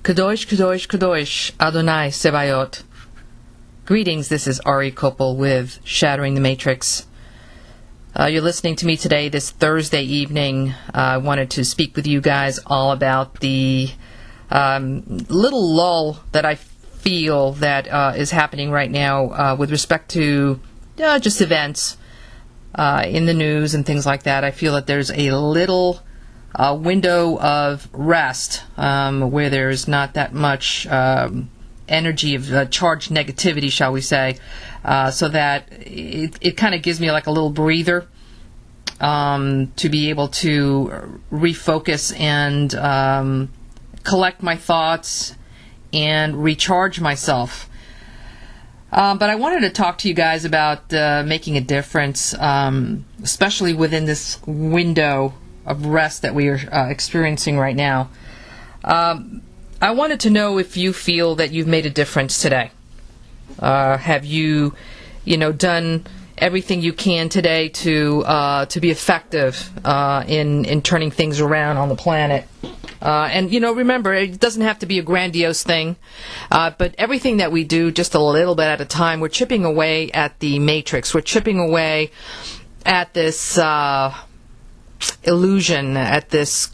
Kadosh, Kadosh, Kadosh, Adonai Sevayot. Greetings, this is Ari Koppel with Shattering the Matrix. You're listening to me today, this Thursday evening. I wanted to speak with you guys all about the little lull that I feel that is happening right now with respect to just events in the news and things like that. I feel that there's a little window of rest where there's not that much energy of charged negativity, shall we say, so that it kind of gives me like a little breather to be able to refocus and collect my thoughts and recharge myself. But I wanted to talk to you guys about making a difference, especially within this window of rest that we are experiencing right now. I wanted to know if you feel that you've made a difference today. Have you done everything you can today to be effective in turning things around on the planet? And remember, it doesn't have to be a grandiose thing, but everything that we do just a little bit at a time, we're chipping away at the matrix. We're chipping away at this illusion, at this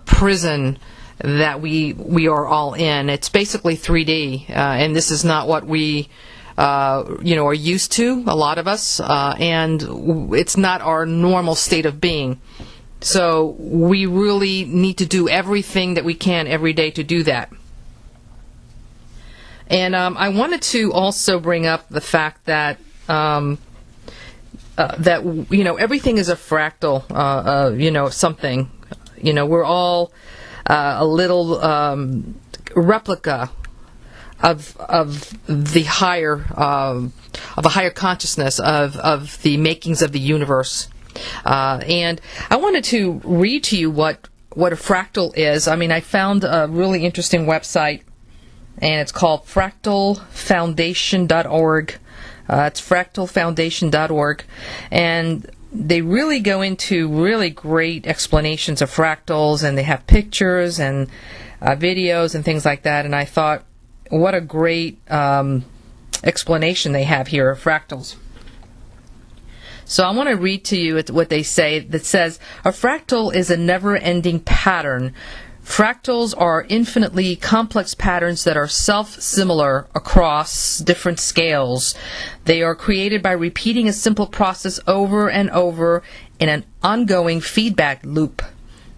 prison that we are all in. It's basically 3D, and this is not what we are used to, a lot of us, and it's not our normal state of being. So we really need to do everything that we can every day to do that. And I wanted to also bring up the fact that everything is a fractal, something. We're all a little replica of the higher of a higher consciousness of the makings of the universe. And I wanted to read to you what a fractal is. I mean, I found a really interesting website, and it's called fractalfoundation.org. It's fractalfoundation.org, and they really go into really great explanations of fractals, and they have pictures and videos and things like that. And I thought, what a great explanation they have here of fractals. So I want to read to you what they say, that says, a fractal is a never-ending pattern. Fractals are infinitely complex patterns that are self-similar across different scales. They are created by repeating a simple process over and over in an ongoing feedback loop.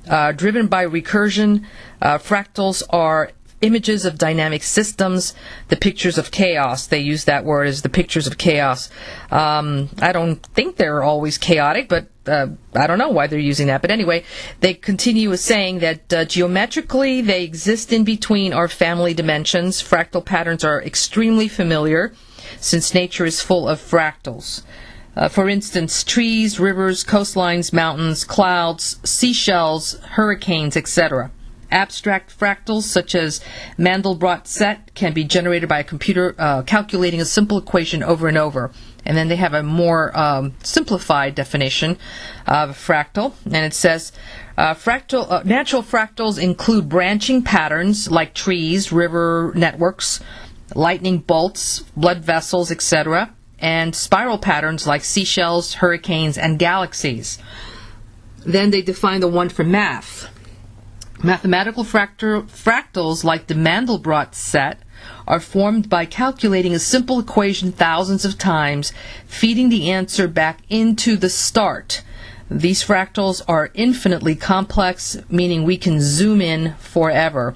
Driven by recursion, fractals are images of dynamic systems, the pictures of chaos. They use that word as the pictures of chaos. I don't think they're always chaotic, but I don't know why they're using that. But anyway, they continue with saying that geometrically they exist in between our family dimensions. Fractal patterns are extremely familiar since nature is full of fractals. For instance, trees, rivers, coastlines, mountains, clouds, seashells, hurricanes, etc. Abstract fractals, such as Mandelbrot set, can be generated by a computer calculating a simple equation over and over. And then they have a more simplified definition of a fractal, and it says natural fractals include branching patterns like trees, river networks, lightning bolts, blood vessels, etc., and spiral patterns like seashells, hurricanes, and galaxies. Then they define the one for math. Mathematical fractals like the Mandelbrot set are formed by calculating a simple equation thousands of times, feeding the answer back into the start. These fractals are infinitely complex, meaning we can zoom in forever.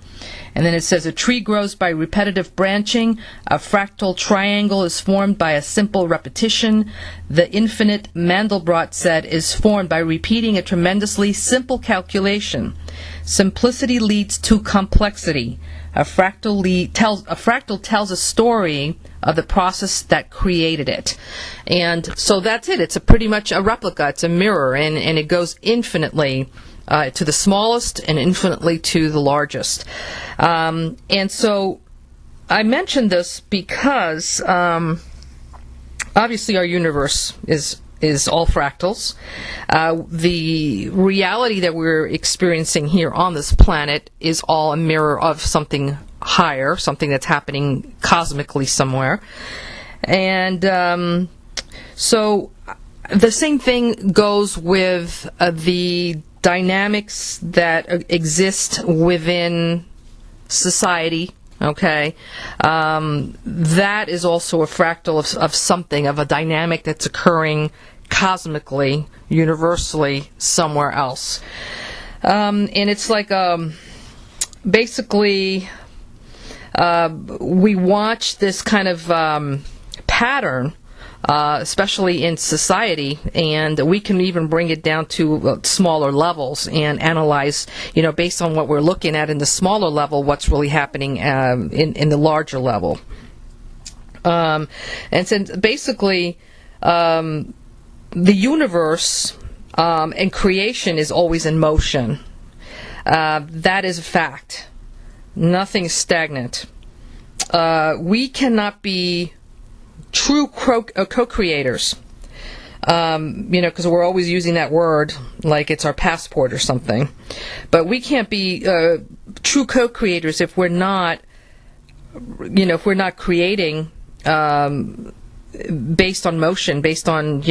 And then it says a tree grows by repetitive branching. A fractal triangle is formed by a simple repetition. The infinite Mandelbrot set is formed by repeating a tremendously simple calculation. Simplicity leads to complexity. A fractal tells a story of the process that created it. And so that's it. It's pretty much a replica. It's a mirror, and it goes infinitely to the smallest and infinitely to the largest. And so I mentioned this because obviously our universe is all fractals. The reality that we're experiencing here on this planet is all a mirror of something higher, something that's happening cosmically somewhere. And so the same thing goes with the dynamics that exist within society. Okay, that is also a fractal of something, of a dynamic that's occurring cosmically, universally, somewhere else. And it's like basically we watch this kind of pattern, especially in society, and we can even bring it down to smaller levels and analyze, based on what we're looking at in the smaller level, what's really happening in the larger level. And since basically the universe and creation is always in motion, that is a fact. Nothing is stagnant. We cannot be true co-creators, because we're always using that word like it's our passport or something. But we can't be true co-creators if we're not, creating based on motion, based on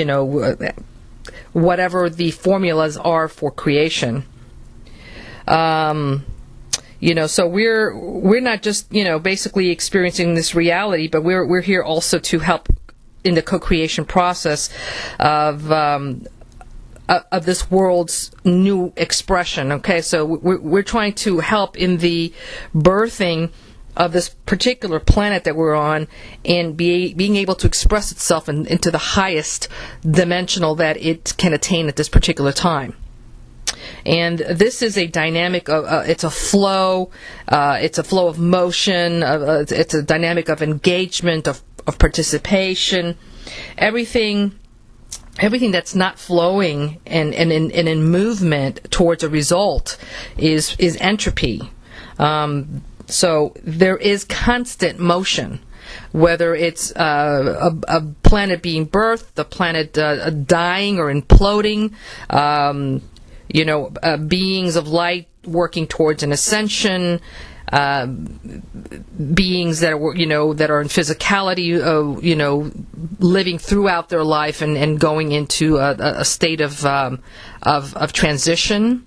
whatever the formulas are for creation. So we're not just basically experiencing this reality, but we're here also to help in the co-creation process of this world's new expression. Okay, so we're trying to help in the birthing of this particular planet that we're on, and being able to express itself into the highest dimensional that it can attain at this particular time. And this is a dynamic of it's a flow. It's a flow of motion. It's a dynamic of engagement, of participation. Everything that's not flowing and in movement towards a result is entropy. So there is constant motion. Whether it's a planet being birthed, the planet dying or imploding. Beings of light working towards an ascension, beings that are, that are in physicality, living throughout their life and going into a state of transition,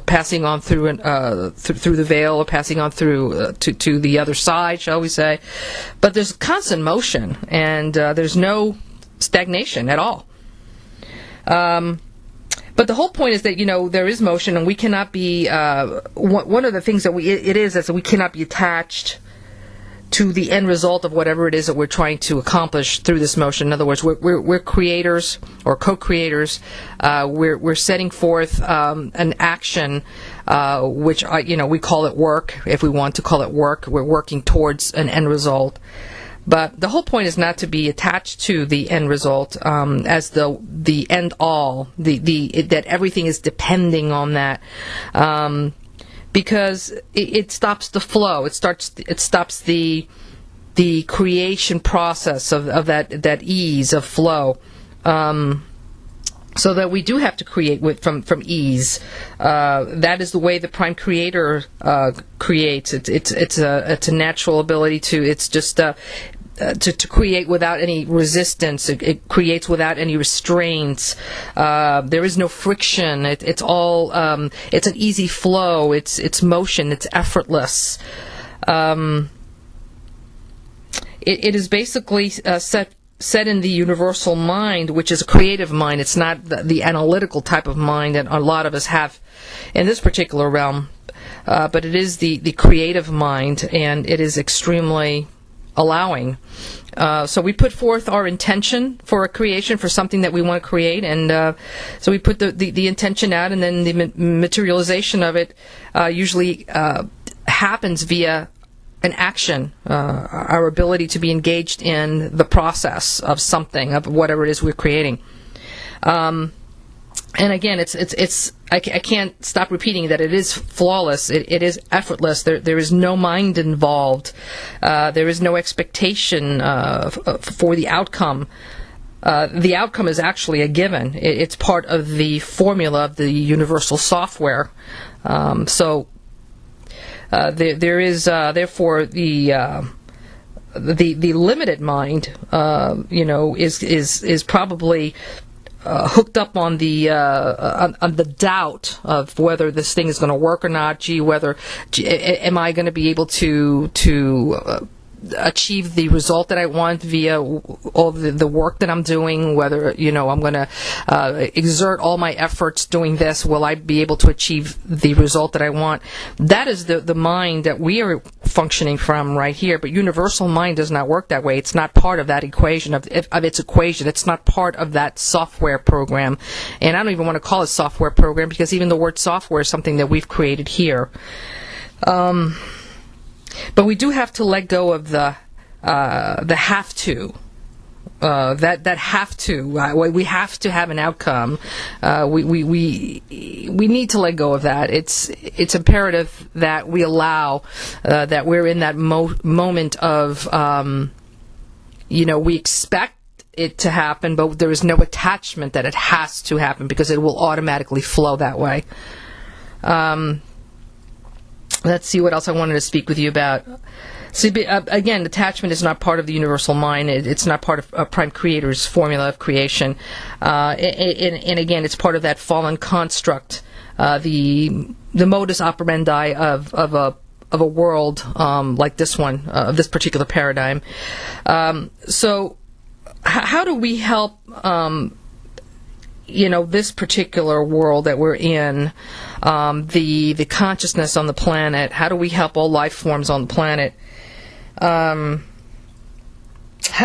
passing on through the veil, or passing on through to the other side, shall we say? But there's constant motion, and there's no stagnation at all. But the whole point is that, there is motion, and we cannot be, one of the things that it is that we cannot be attached to the end result of whatever it is that we're trying to accomplish through this motion. In other words, we're creators or co-creators. We're setting forth an action, which, we call it work, if we want to call it work. We're working towards an end result. But the whole point is not to be attached to the end result as the end all, that everything is depending on that, because it stops the flow. It stops the creation process of that ease of flow. So that we do have to create from ease. That is the way the Prime Creator creates. It's a natural ability to. It's just to create without any resistance. It creates without any restraints. There is no friction. It's all. It's an easy flow. It's motion. It's effortless. It is basically set in the universal mind, which is a creative mind. It's not the analytical type of mind that a lot of us have in this particular realm, but it is the creative mind, and it is extremely allowing. So we put forth our intention for a creation, for something that we want to create, and so we put the intention out, and then the materialization of it usually happens via an action, our ability to be engaged in the process of something, of whatever it is we're creating. And again, I can't stop repeating that it is flawless. It is effortless. There is no mind involved. There is no expectation for the outcome. The outcome is actually a given. It's part of the formula of the universal software. there is therefore the limited mind, is probably hooked up on the doubt of whether this thing is going to work or not. Am I going to be able to achieve the result that I want via all the work that I'm doing, whether I'm going to exert all my efforts doing this, will I be able to achieve the result that I want? That is the mind that we are functioning from right here. But universal mind does not work that way. It's not part of that equation of its equation. It's not part of that software program. And I don't even want to call it software program, because even the word software is something that we've created here. But we do have to let go of the have to. That have to. We have to have an outcome. We need to let go of that. It's imperative that we allow that we're in that moment of we expect it to happen, but there is no attachment that it has to happen, because it will automatically flow that way. Let's see what else I wanted to speak with you about. So, again, attachment is not part of the universal mind. It's not part of Prime Creator's formula of creation. And again, it's part of that fallen construct, the modus operandi of a world like this one, of this particular paradigm. So, how do we help this particular world that we're in, the consciousness on the planet? How do we help all life forms on the planet? How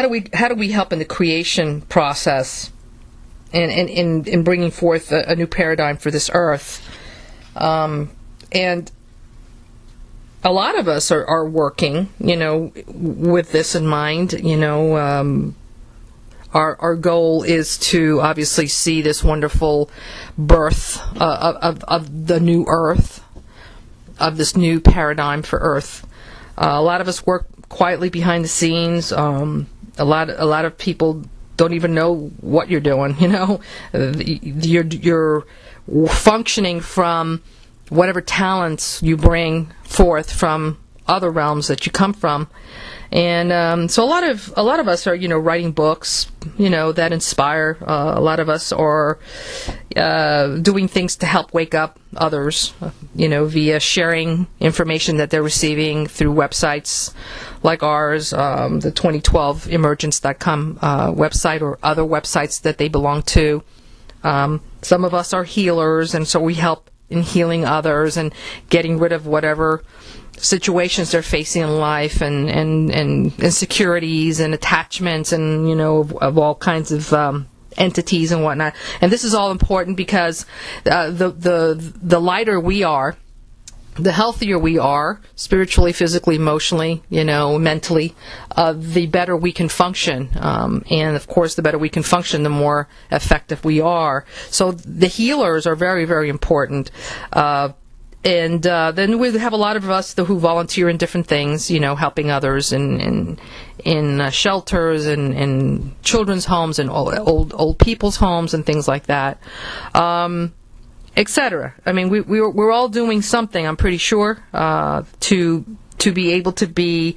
do we help in the creation process and in bringing forth a new paradigm for this earth? And a lot of us are working, with this in mind. Our goal is to obviously see this wonderful birth of the new Earth, of this new paradigm for Earth. A lot of us work quietly behind the scenes. A lot of people don't even know what you're doing. You're functioning from whatever talents you bring forth from other realms that you come from. And so a lot of us are writing books that inspire. A lot of us are doing things to help wake up others, via sharing information that they're receiving through websites like ours, the 2012emergence.com website, or other websites that they belong to. Some of us are healers, and so we help in healing others and getting rid of whatever situations they're facing in life, and insecurities and attachments, and of all kinds of entities and whatnot. And this is all important because the lighter we are, the healthier we are, spiritually, physically, emotionally, mentally, the better we can function. And of course, the better we can function, the more effective we are. So the healers are very, very important. And then we have a lot of us who volunteer in different things, helping others in shelters and in children's homes and old people's homes and things like that, etc. I mean, we're all doing something, I'm pretty sure, to be able to be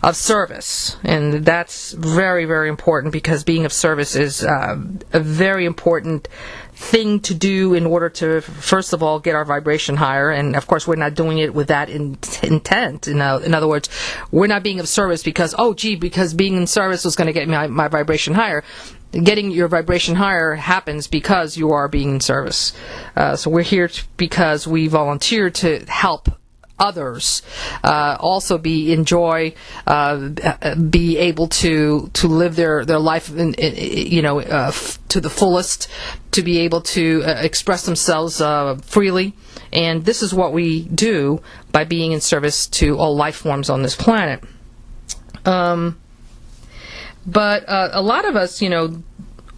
of service, and that's very, very important, because being of service is a very important thing to do in order to, first of all, get our vibration higher. And of course, we're not doing it with that intent. In other words, we're not being of service because being in service was going to get my vibration higher. Getting your vibration higher happens because you are being in service. So we're here because we volunteer to help others also be able to live their life to the fullest, to be able to express themselves freely. And this is what we do by being in service to all life forms on this planet. But a lot of us,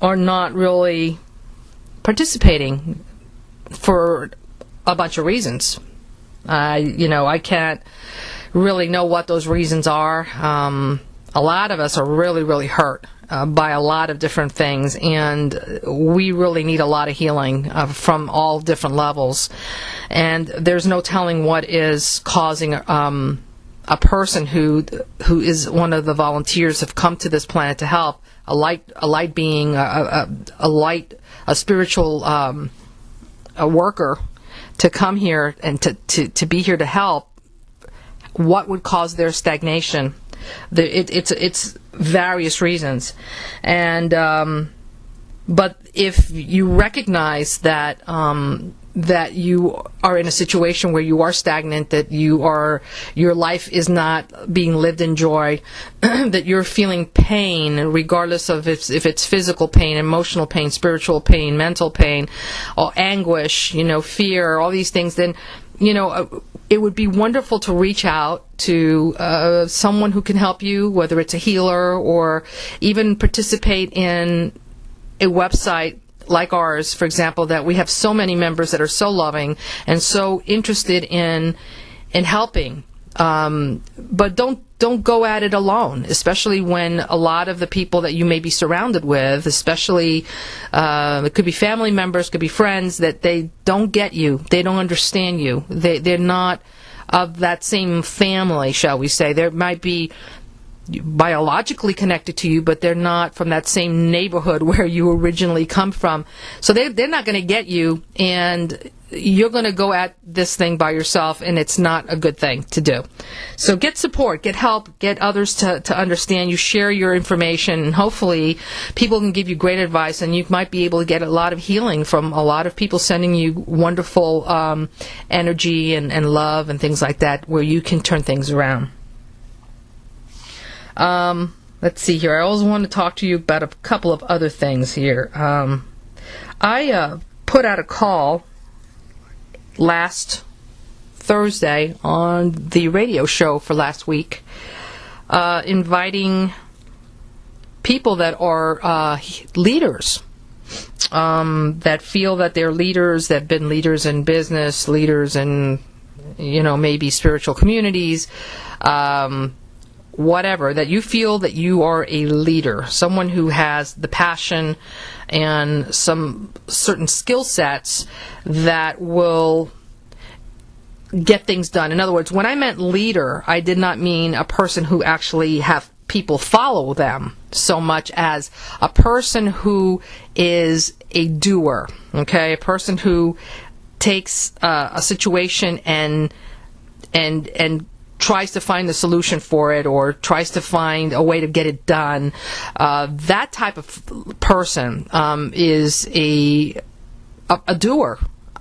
are not really participating for a bunch of reasons. I can't really know what those reasons are. a lot of us are really, really hurt by a lot of different things, and we really need a lot of healing from all different levels. And there's no telling what is causing a person who is one of the volunteers have come to this planet to help, a light being, a spiritual a worker, to come here and to be here to help. What would cause their stagnation? It's various reasons, and but if you recognize that that you are in a situation where you are stagnant, that your life is not being lived in joy, that you're feeling pain, regardless of if it's physical pain, emotional pain, spiritual pain, mental pain, or anguish, fear, all these things, then it would be wonderful to reach out to someone who can help you, whether it's a healer or even participate in a website like ours, for example, that we have so many members that are so loving and so interested in helping. But don't go at it alone, especially when a lot of the people that you may be surrounded with, especially it could be family members, could be friends, that they don't get you, they don't understand you, they're not of that same family, shall we say. There might be biologically connected to you, but they're not from that same neighborhood where you originally come from. So they're not going to get you, and you're going to go at this thing by yourself, and it's not a good thing to do. So get support, get help, get others to understand you, share your information, and hopefully people can give you great advice, and you might be able to get a lot of healing from a lot of people sending you wonderful energy and love and things like that, where you can turn things around. Let's see here. I always want to talk to you about a couple of other things here. I put out a call last Thursday on the radio show for last week, inviting people that are leaders, that feel that they're leaders, that have been leaders in business, leaders in, maybe spiritual communities, whatever, that you feel that you are a leader, someone who has the passion and some certain skill sets that will get things done. In other words, when I meant leader, I did not mean a person who actually have people follow them so much as a person who is a doer, okay? A person who takes a situation and tries to find the solution for it, or tries to find a way to get it done. That type of person is a doer.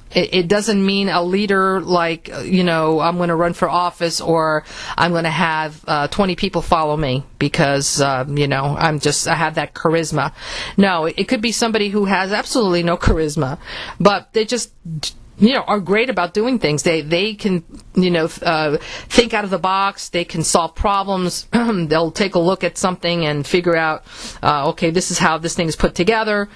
It doesn't mean a leader like, I'm going to run for office, or I'm going to have 20 people follow me because, I have that charisma. No, it could be somebody who has absolutely no charisma, but they just are great about doing things. They can, think out of the box. They can solve problems. They'll take a look at something and figure out, okay, this is how this thing is put together.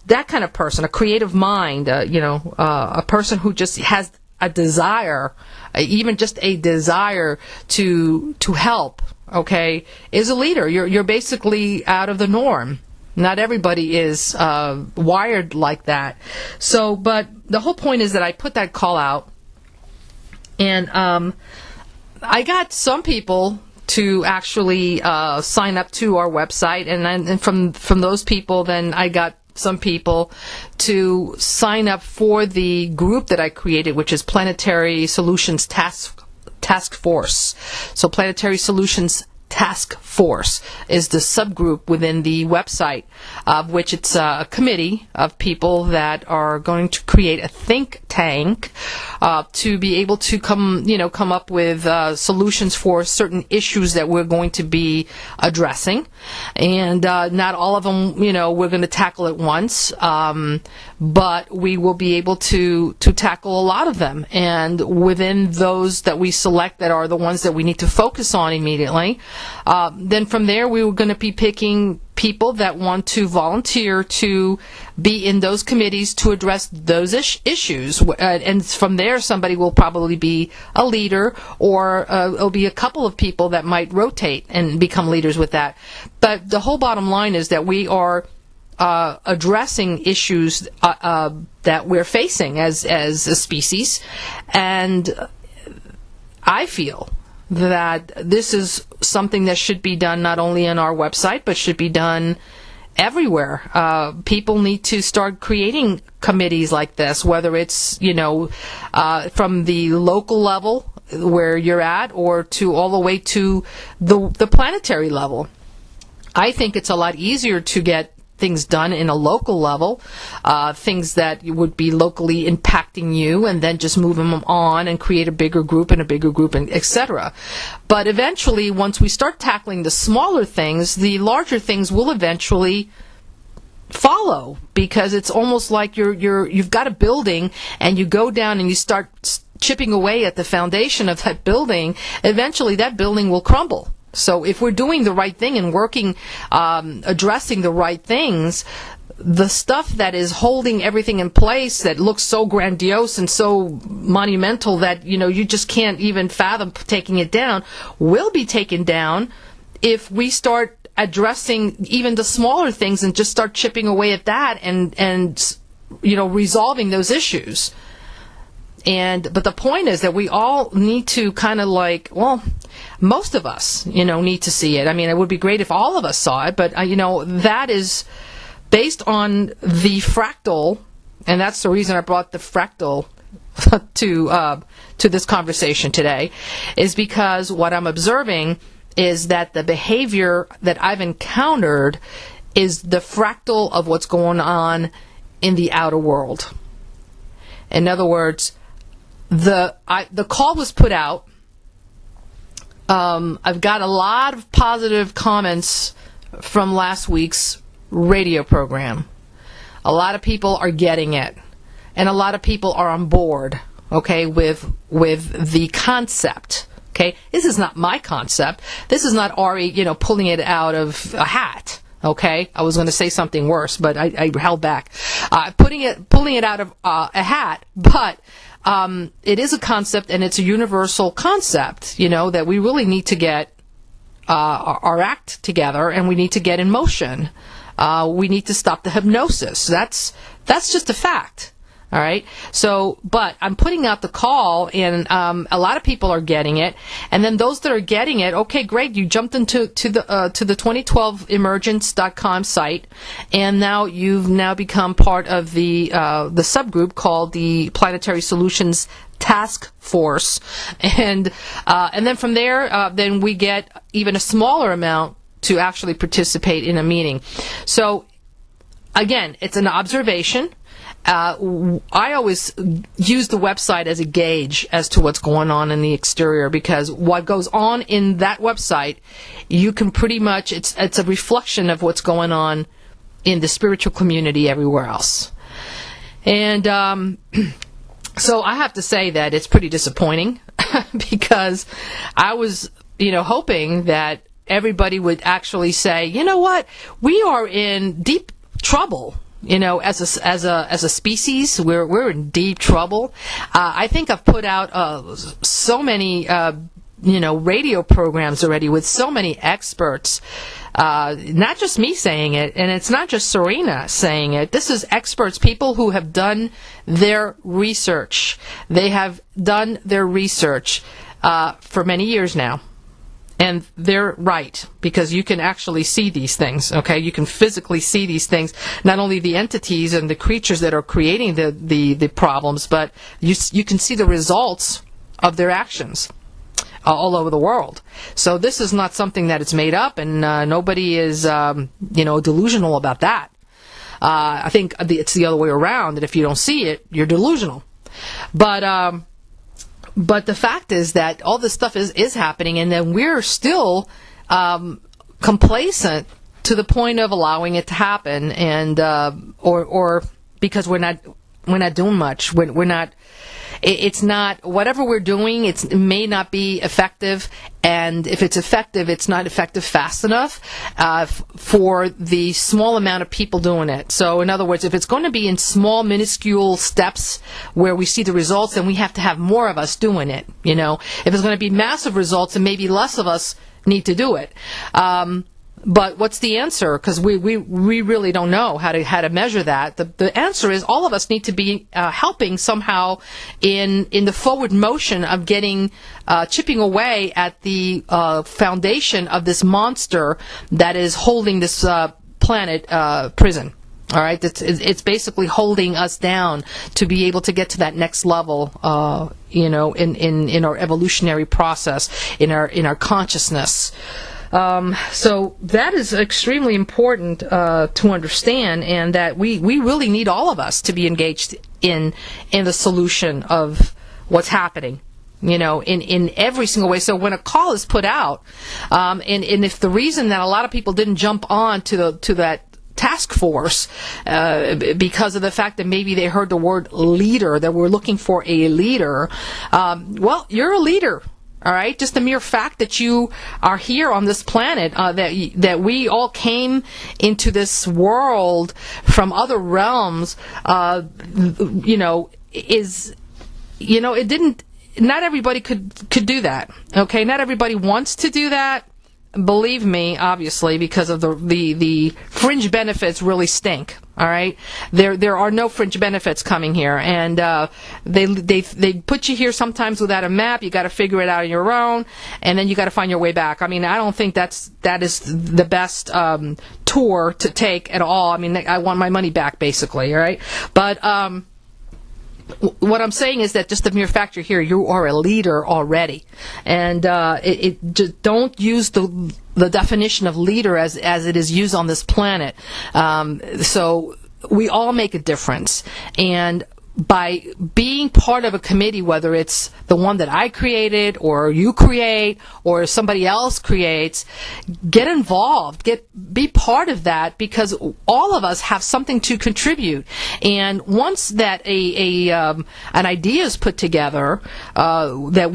That kind of person, a creative mind, a person who just has a desire, even just a desire to help, okay, is a leader. You're basically out of the norm. Not everybody is wired like that. So, but the whole point is that I put that call out, and I got some people to actually sign up to our website, and from those people, then I got some people to sign up for the group that I created, which is Planetary Solutions Task Force. So Planetary Solutions Task Force is the subgroup within the website, of which it's a committee of people that are going to create a think tank to be able to come up with solutions for certain issues that we're going to be addressing. And not all of them, we're going to tackle at once, but we will be able to tackle a lot of them. And within those that we select that are the ones that we need to focus on immediately, then from there we were going to be picking people that want to volunteer to be in those committees to address those issues. And from there, somebody will probably be a leader, or it'll be a couple of people that might rotate and become leaders with that. But the whole bottom line is that we are addressing issues that we're facing as a species. And I feel that this is something that should be done not only on our website, but should be done everywhere. People need to start creating committees like this, whether it's, from the local level where you're at, or to all the way to the planetary level. I think it's a lot easier to get things done in a local level, things that would be locally impacting you, and then just move them on and create a bigger group and etc. But eventually, once we start tackling the smaller things, the larger things will eventually follow, because it's almost like you've got a building and you go down and you start chipping away at the foundation of that building. Eventually, that building will crumble. So if we're doing the right thing and working, addressing the right things, the stuff that is holding everything in place that looks so grandiose and so monumental that, you just can't even fathom taking it down, will be taken down if we start addressing even the smaller things and just start chipping away at that and resolving those issues. But the point is that we all need to kind of most of us, need to see it. I mean, it would be great if all of us saw it, but, that is based on the fractal, and that's the reason I brought the fractal to this conversation today, is because what I'm observing is that the behavior that I've encountered is the fractal of what's going on in the outer world. In other words, the call was put out. I've got a lot of positive comments from last week's radio program. A lot of people are getting it, and a lot of people are on board, okay, with the concept. Okay, this is not my concept. This is not Ari, pulling it out of a hat. Okay, I was going to say something worse, but I held back. Pulling it out of a hat, but it is a concept, and it's a universal concept, that we really need to get our act together, and we need to get in motion. We need to stop the hypnosis. That's just a fact. All right. So, but I'm putting out the call, and a lot of people are getting it. And then those that are getting it, okay, great. You jumped into to the 2012emergence.com site, and now you've become part of the subgroup called the Planetary Solutions Task Force, and then from there, then we get even a smaller amount to actually participate in a meeting. So, again, it's an observation. I always use the website as a gauge as to what's going on in the exterior, because what goes on in that website, you can pretty much, it's a reflection of what's going on in the spiritual community everywhere else. And so I have to say that it's pretty disappointing because I was, hoping that everybody would actually say, you know what, we are in deep trouble. As a species, we're in deep trouble. I think I've put out so many radio programs already with so many experts. Not just me saying it, and it's not just Serena saying it. This is experts, people who have done their research. They have done their research for many years now. And they're right, because you can actually see these things, okay? You can physically see these things, not only the entities and the creatures that are creating the problems, but you can see the results of their actions all over the world. So this is not something that it's made up, and nobody is, delusional about that. I think it's the other way around, that if you don't see it, you're delusional. But the fact is that all this stuff is happening, and then we're still complacent to the point of allowing it to happen, and or because we're not doing much. We're not. it's not, whatever we're doing, it may not be effective. And if it's effective, it's not effective fast enough for the small amount of people doing it. So in other words, if it's going to be in small, minuscule steps where we see the results, then we have to have more of us doing it. If it's going to be massive results, then maybe less of us need to do it. But what's the answer? Because we really don't know how to measure that. The answer is all of us need to be helping somehow in the forward motion of chipping away at the foundation of this monster that is holding this planet prison. All right, it's basically holding us down to be able to get to that next level, in our evolutionary process, in our consciousness. So that is extremely important to understand, and that we really need all of us to be engaged in the solution of what's happening. In every single way. So when a call is put out, and if the reason that a lot of people didn't jump on to that task force because of the fact that maybe they heard the word leader, that we're looking for a leader, well, you're a leader. All right, just the mere fact that you are here on this planet, that we all came into this world from other realms, it didn't. Not everybody could do that. Okay, not everybody wants to do that. Believe me, obviously, because of the fringe benefits really stink. All right, there are no fringe benefits coming here, and they put you here sometimes without a map. You got to figure it out on your own, and then you got to find your way back. I mean, I don't think that is the best tour to take at all. I mean, I want my money back, basically. All right, but what I'm saying is that just the mere fact you're here, you are a leader already, and just don't use the definition of leader as it is used on this planet. So we all make a difference, and by being part of a committee, whether it's the one that I created or you create or somebody else creates, get involved, be part of that, because all of us have something to contribute. And once that an idea is put together, that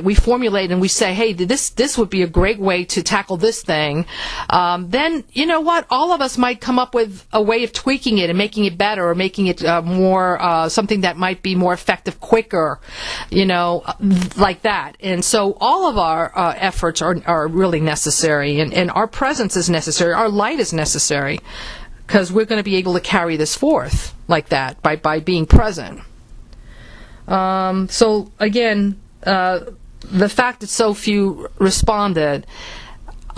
we formulate and we say, hey, this would be a great way to tackle this thing, then you know what, all of us might come up with a way of tweaking it and making it better, or making it more something that might be more effective quicker, like that. And so all of our efforts are really necessary, and our presence is necessary, our light is necessary, because we're going to be able to carry this forth like that by being present. So again, the fact that so few responded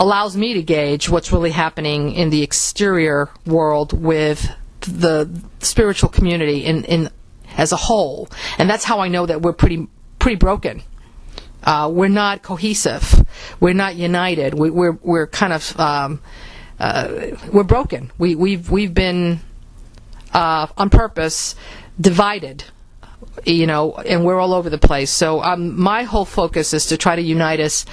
allows me to gauge what's really happening in the exterior world with the spiritual community in as a whole, and that's how I know that we're pretty broken. We're not cohesive. We're not united. We're kind of we're broken. We've been on purpose divided, and we're all over the place. So my whole focus is to try to unite us.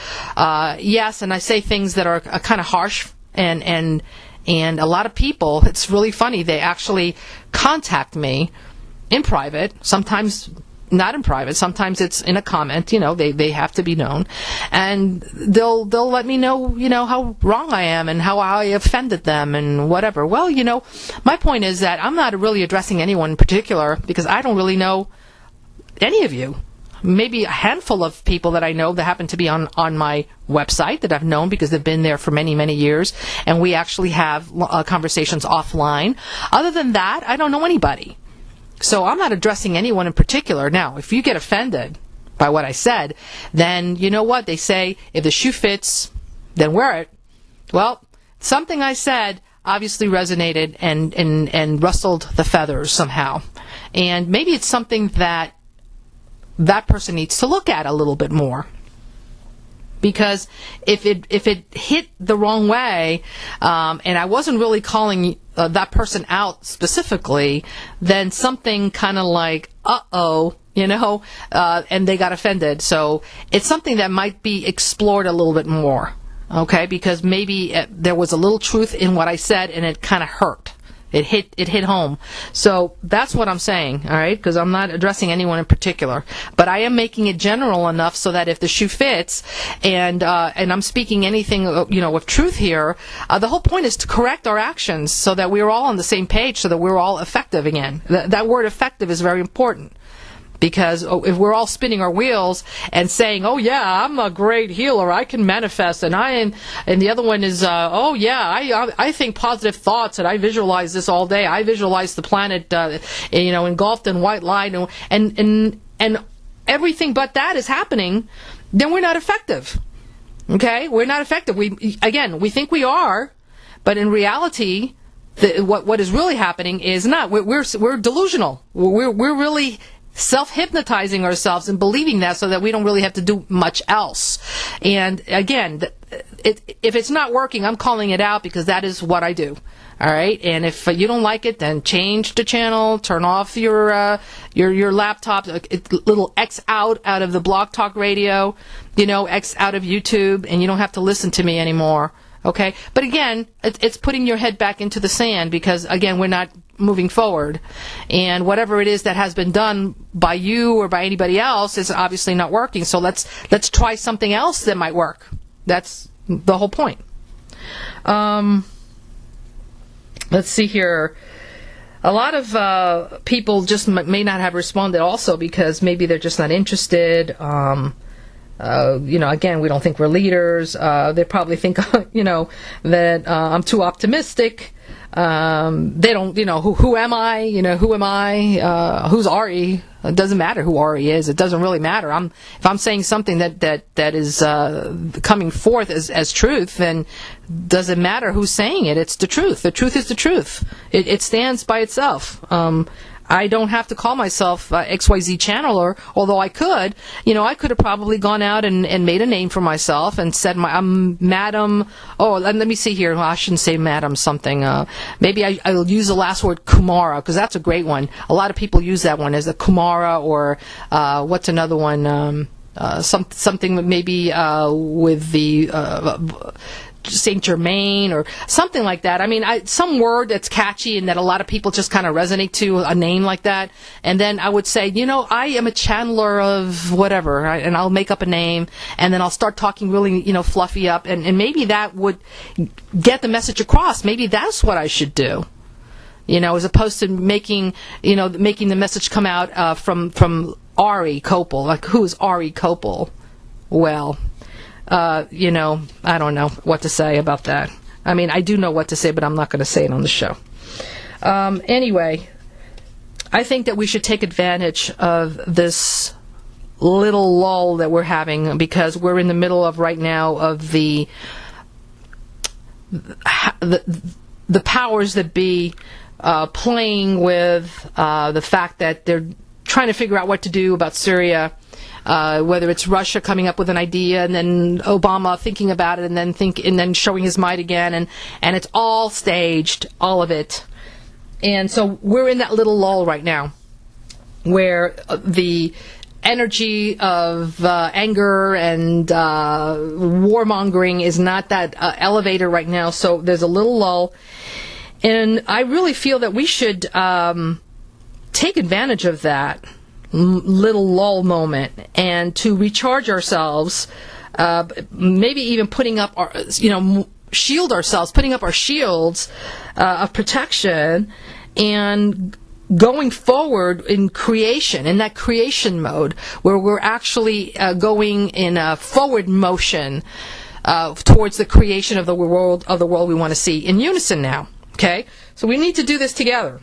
Yes, and I say things that are kind of harsh, and a lot of people, it's really funny, they actually contact me in private, sometimes not in private, sometimes it's in a comment, they have to be known, and they'll let me know, how wrong I am and how I offended them and whatever. Well, my point is that I'm not really addressing anyone in particular, because I don't really know any of you. Maybe a handful of people that I know that happen to be on my website that I've known because they've been there for many, many years, and we actually have conversations offline. Other than that, I don't know anybody. So I'm not addressing anyone in particular. Now, if you get offended by what I said, then you know what? They say, if the shoe fits, then wear it. Well, something I said obviously resonated and rustled the feathers somehow. And maybe it's something that person needs to look at a little bit more. Because if it hit the wrong way, and I wasn't really calling that person out specifically, then something kind of like, and they got offended. So it's something that might be explored a little bit more, okay? Because maybe there was a little truth in what I said, and it kind of hurt. It hit home. So that's what I'm saying, all right? Because I'm not addressing anyone in particular, but I am making it general enough so that if the shoe fits, and I'm speaking anything, of truth here, the whole point is to correct our actions so that we're all on the same page, so that we're all effective again. That word effective is very important. Because if we're all spinning our wheels and saying, "Oh yeah, I'm a great healer, I can manifest," and the other one is, "Oh yeah, I think positive thoughts and I visualize this all day. I visualize the planet, engulfed in white light, and everything but that is happening," then we're not effective. Okay, we're not effective. We think we are, but in reality, what is really happening is not. We're delusional. We're really self-hypnotizing ourselves and believing that so that we don't really have to do much else. And again, if it's not working, I'm calling it out because that is what I do. All right, and if you don't like it, then change the channel, turn off your laptop, little X out of the Blog Talk Radio, X out of YouTube, and you don't have to listen to me anymore. Okay, but again, it's putting your head back into the sand because again, we're not moving forward, and whatever it is that has been done by you or by anybody else is obviously not working. So let's try something else that might work. That's the whole point. Let's see here. A lot of people just may not have responded also because maybe they're just not interested. Again, we don't think we're leaders. They probably think, that I'm too optimistic. They don't, who am I? Who am I? Who's Ari? It doesn't matter who Ari is. It doesn't really matter. If I'm saying something that is coming forth as truth, then doesn't matter who's saying it. It's the truth. The truth is the truth. It stands by itself. I don't have to call myself XYZ channeler, although I could. I could have probably gone out and made a name for myself and said, I'm Madam, let me see here. Well, I shouldn't say Madam something. Maybe I'll use the last word, Kumara, because that's a great one. A lot of people use that one as a Kumara, or what's another one? Something maybe with the Saint Germain or something like that. I mean, some word that's catchy and that a lot of people just kind of resonate to, a name like that. And then I would say, I am a channeler of whatever, right? And I'll make up a name, and then I'll start talking really, fluffy up, and maybe that would get the message across. Maybe that's what I should do, as opposed to making the message come out from Ari Copel. Like, who is Ari Copel? Well, I don't know what to say about that. I mean, I do know what to say, but I'm not going to say it on the show. Anyway, I think that we should take advantage of this little lull that we're having, because we're in the middle of right now of the powers that be playing with the fact that they're trying to figure out what to do about Syria. Whether it's Russia coming up with an idea and then Obama thinking about it and then showing his might again, and it's all staged, all of it. And so we're in that little lull right now where the energy of anger and warmongering is not that elevated right now. So there's a little lull, and I really feel that we should take advantage of that little lull moment and to recharge ourselves, maybe even putting up our, shield ourselves, putting up our shields of protection, and going forward in creation, in that creation mode where we're actually going in a forward motion towards the creation of the world we want to see in unison now. Okay, so we need to do this together,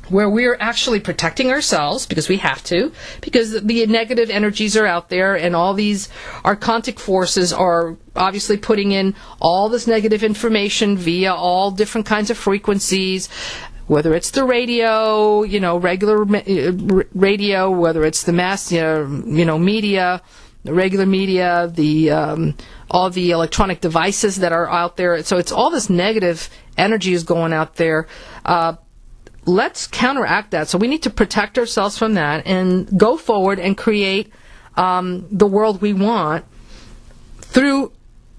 where we're actually protecting ourselves, because we have to, because the negative energies are out there, and all these archontic forces are obviously putting in all this negative information via all different kinds of frequencies, whether it's the radio, regular radio, whether it's the mass, media, the regular media, the all the electronic devices that are out there. So it's all this negative energy is going out there. Let's counteract that. So we need to protect ourselves from that and go forward and create the world we want through,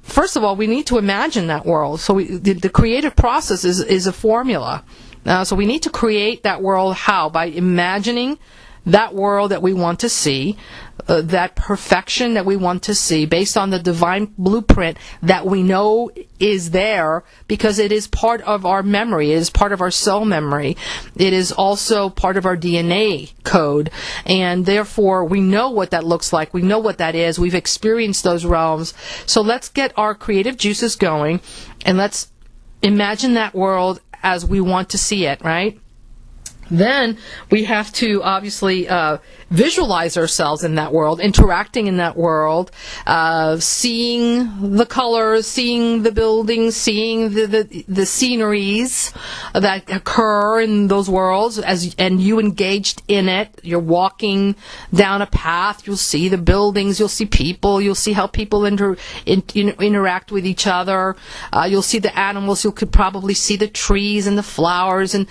first of all, we need to imagine that world. So the creative process is a formula. So we need to create that world. How? By imagining that world that we want to see, that perfection that we want to see, based on the divine blueprint that we know is there, because it is part of our memory, it is part of our cell memory, it is also part of our DNA code, and therefore we know what that looks like, we know what that is, we've experienced those realms. So let's get our creative juices going, and let's imagine that world as we want to see it, right? Then we have to obviously visualize ourselves in that world, interacting in that world, seeing the colors, seeing the buildings, seeing the sceneries that occur in those worlds, and you engaged in it. You're walking down a path, you'll see the buildings, you'll see people, you'll see how people interact with each other, you'll see the animals, you could probably see the trees and the flowers, and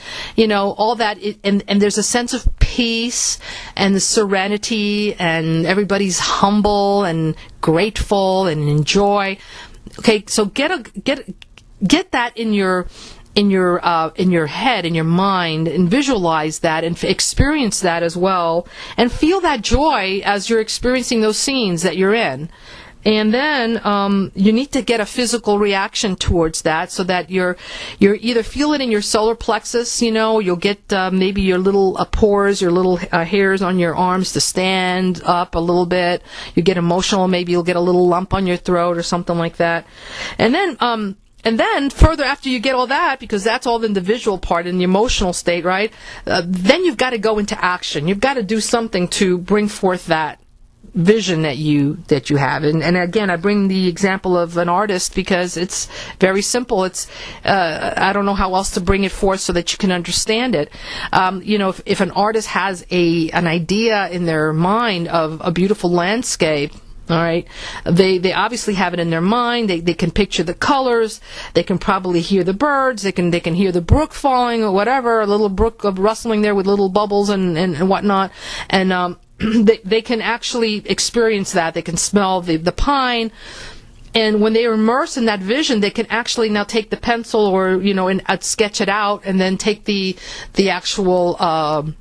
all that. And there's a sense of peace and the serenity, and everybody's humble and grateful and enjoy. Okay, so get that in your head, in your mind, and visualize that and experience that as well, and feel that joy as you're experiencing those scenes that you're in. And then you need to get a physical reaction towards that, so that you're either feel it in your solar plexus, you'll get maybe your little pores, your little hairs on your arms to stand up a little bit. You get emotional, maybe you'll get a little lump on your throat or something like that. And then further, after you get all that, because that's all in the visual part, in the emotional state, right? Then you've got to go into action. You've got to do something to bring forth that vision that you have. And again, I bring the example of an artist because it's very simple. It's I don't know how else to bring it forth so that you can understand it. If an artist has an idea in their mind of a beautiful landscape, all right, they obviously have it in their mind. They can picture the colors. They can probably hear the birds. They can hear the brook falling or whatever, a little brook rustling there with little bubbles and whatnot. And they can actually experience that. They can smell the pine. And when they are immersed in that vision, they can actually now take the pencil or, and sketch it out, and then take the actual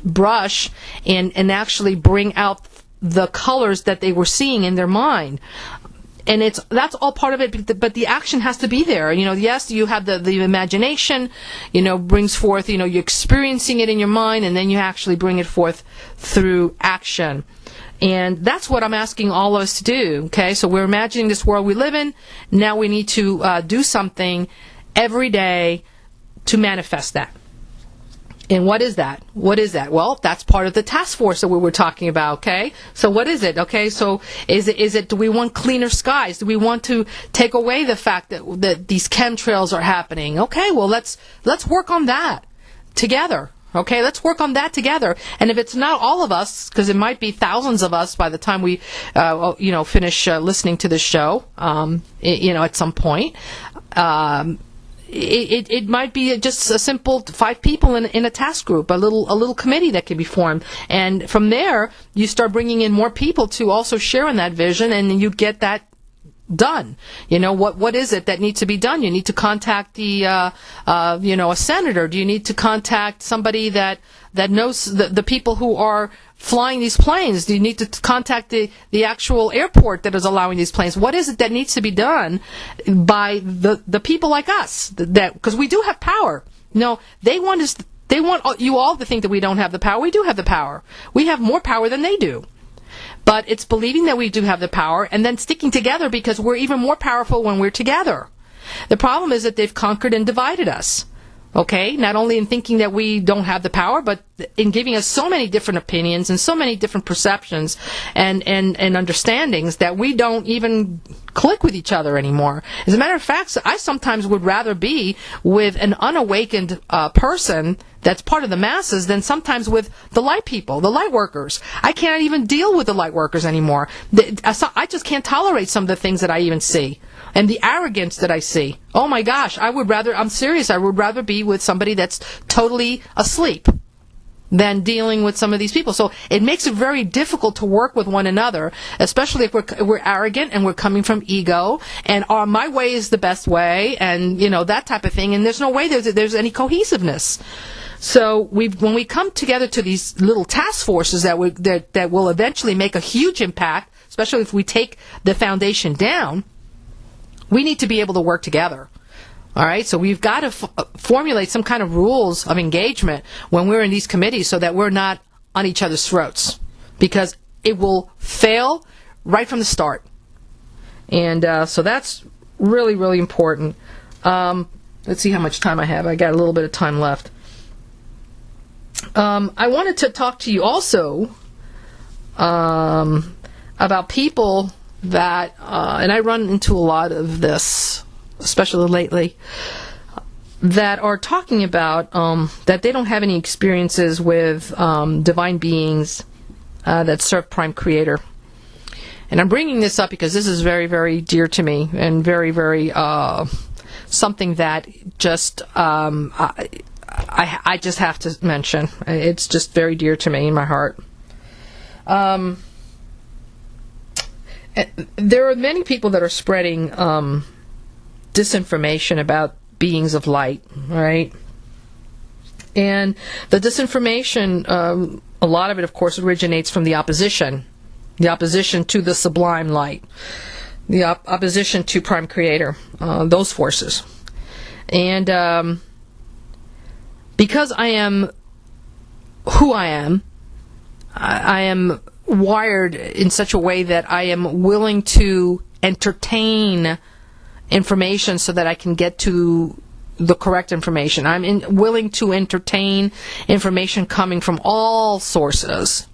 brush and actually bring out the colors that they were seeing in their mind. And that's all part of it, but the action has to be there. Yes, you have the imagination, brings forth, you're experiencing it in your mind, and then you actually bring it forth through action. And that's what I'm asking all of us to do, okay? So we're imagining this world we live in. Now we need to do something every day to manifest that. And what is that? What is that? Well, that's part of the task force that we were talking about, okay? So what is it? Okay, so is it do we want cleaner skies? Do we want to take away the fact that these chemtrails are happening? Okay, well, let's work on that together. Okay, let's work on that together. And if it's not all of us, because it might be thousands of us by the time we finish listening to this show, at some point, It might be just a simple 5 people in a task group, a little committee that can be formed, and from there you start bringing in more people to also share in that vision, and you get that done. What is it that needs to be done? You need to contact a senator. Do you need to contact somebody that knows the people who are flying these planes? Do you need to contact the actual airport that is allowing these planes? What is it that needs to be done by the people like us? Because we do have power. They want you all to think that we don't have the power. We do have the power. We have more power than they do. But it's believing that we do have the power and then sticking together, because we're even more powerful when we're together. The problem is that they've conquered and divided us. Okay, not only in thinking that we don't have the power, but in giving us so many different opinions and so many different perceptions and understandings that we don't even click with each other anymore. As a matter of fact, I sometimes would rather be with an unawakened person that's part of the masses than sometimes with the light people, the light workers. I can't even deal with the light workers anymore. I just can't tolerate some of the things that I even see. And the arrogance that I see. Oh my gosh, I'm serious, I would rather be with somebody that's totally asleep than dealing with some of these people. So it makes it very difficult to work with one another, especially if we're arrogant and we're coming from ego and my way is the best way, and that type of thing. And there's no way there's any cohesiveness. So when we come together to these little task forces that will eventually make a huge impact, especially if we take the foundation down, we need to be able to work together. All right, so we've got to formulate some kind of rules of engagement when we're in these committees so that we're not on each other's throats, because it will fail right from the start. And so that's really, really important. Let's see how much time I have. I got a little bit of time left. I wanted to talk to you also about people that, and I run into a lot of this, especially lately, that are talking about that they don't have any experiences with divine beings that serve Prime Creator. And I'm bringing this up because this is very, very dear to me, and very, very something that just I just have to mention. It's just very dear to me in my heart. There are many people that are spreading disinformation about beings of light, right? And the disinformation, a lot of it, of course, originates from the opposition to the sublime light, the opposition to Prime Creator, those forces. And because I am who I am wired in such a way that I am willing to entertain information so that I can get to the correct information. I'm willing to entertain information coming from all sources,